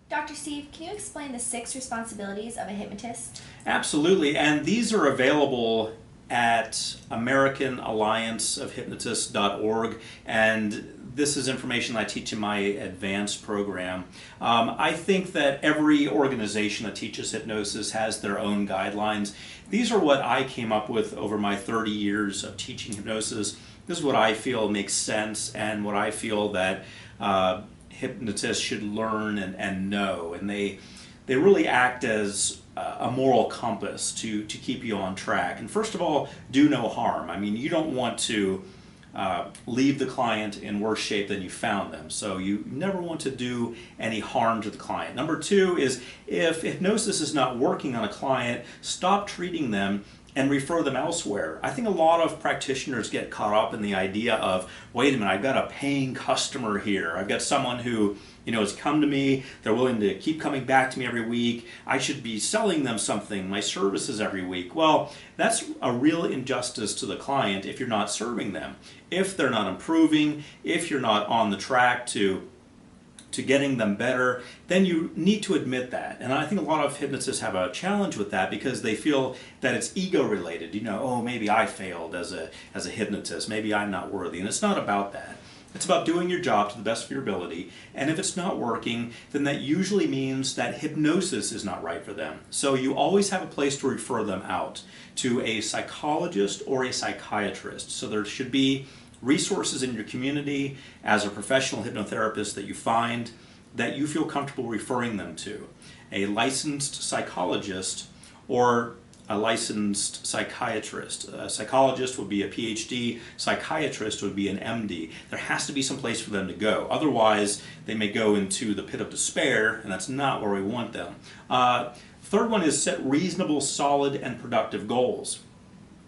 Dr. Steve, can you explain the 6 responsibilities of a hypnotist? Absolutely, and these are available at AmericanAllianceOfHypnotists.org, and this is information I teach in my advanced program. I think that every organization that teaches hypnosis has their own guidelines. These are what I came up with over my 30 years of teaching hypnosis. This is what I feel makes sense and what I feel that hypnotists should learn and know, and they really act as a moral compass to keep you on track. And first of all, do no harm. I mean, you don't want to leave the client in worse shape than you found them, so you never want to do any harm to the client. Number 2 is, if hypnosis is not working on a client, stop treating them and refer them elsewhere. I think a lot of practitioners get caught up in the idea of, wait a minute, I've got a paying customer here. I've got someone who has come to me, they're willing to keep coming back to me every week. I should be selling them something, my services every week. Well, that's a real injustice to the client if you're not serving them. If they're not improving, if you're not on the track to getting them better, then you need to admit that. And I think a lot of hypnotists have a challenge with that because they feel that it's ego related. Oh, maybe I failed as a hypnotist, maybe I'm not worthy. And it's not about that. It's about doing your job to the best of your ability, and if it's not working, then that usually means that hypnosis is not right for them. So you always have a place to refer them out to a psychologist or a psychiatrist. So there should be resources in your community as a professional hypnotherapist that you find that you feel comfortable referring them to. A licensed psychologist or a licensed psychiatrist. A psychologist would be a PhD, psychiatrist would be an MD. There has to be some place for them to go. Otherwise, they may go into the pit of despair, and that's not where we want them. Third one is set reasonable, solid, and productive goals.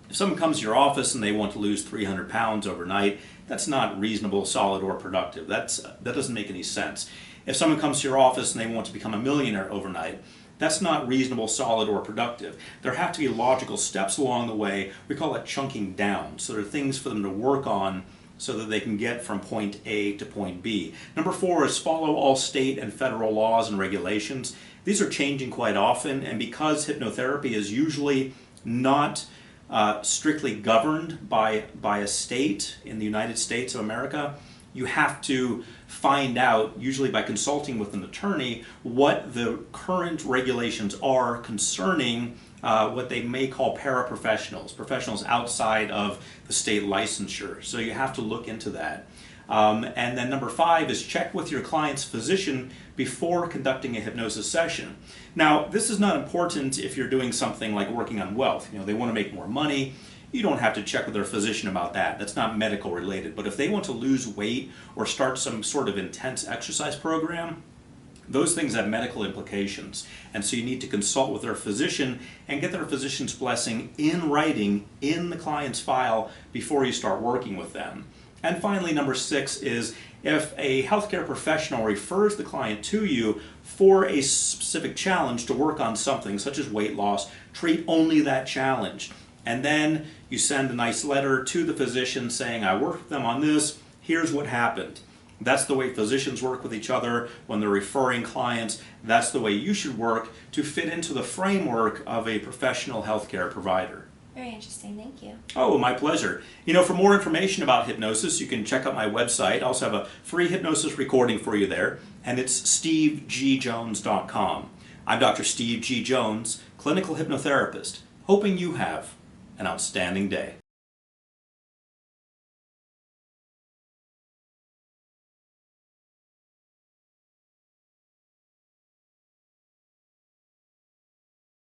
If someone comes to your office and they want to lose 300 pounds overnight, that's not reasonable, solid, or productive. That doesn't make any sense. If someone comes to your office and they want to become a millionaire overnight, that's not reasonable, solid, or productive. There have to be logical steps along the way. We call that chunking down. So there are things for them to work on so that they can get from point A to point B. Number 4 is follow all state and federal laws and regulations. These are changing quite often, and because hypnotherapy is usually not strictly governed by a state in the United States of America, you have to find out, usually by consulting with an attorney, what the current regulations are concerning what they may call paraprofessionals, professionals outside of the state licensure. So you have to look into that. And then number 5 is check with your client's physician before conducting a hypnosis session. Now, this is not important if you're doing something like working on wealth. They want to make more money. You don't have to check with their physician about that. That's not medical related. But if they want to lose weight or start some sort of intense exercise program, those things have medical implications. And so you need to consult with their physician and get their physician's blessing in writing in the client's file before you start working with them. And finally, number 6 is if a healthcare professional refers the client to you for a specific challenge to work on something such as weight loss, treat only that challenge. And then you send a nice letter to the physician saying, I worked with them on this, here's what happened. That's the way physicians work with each other when they're referring clients. That's the way you should work to fit into the framework of a professional healthcare provider. Very interesting, thank you. Oh, my pleasure. For more information about hypnosis, you can check out my website. I also have a free hypnosis recording for you there, and it's stevegjones.com. I'm Dr. Steve G. Jones, clinical hypnotherapist, hoping you have an outstanding day.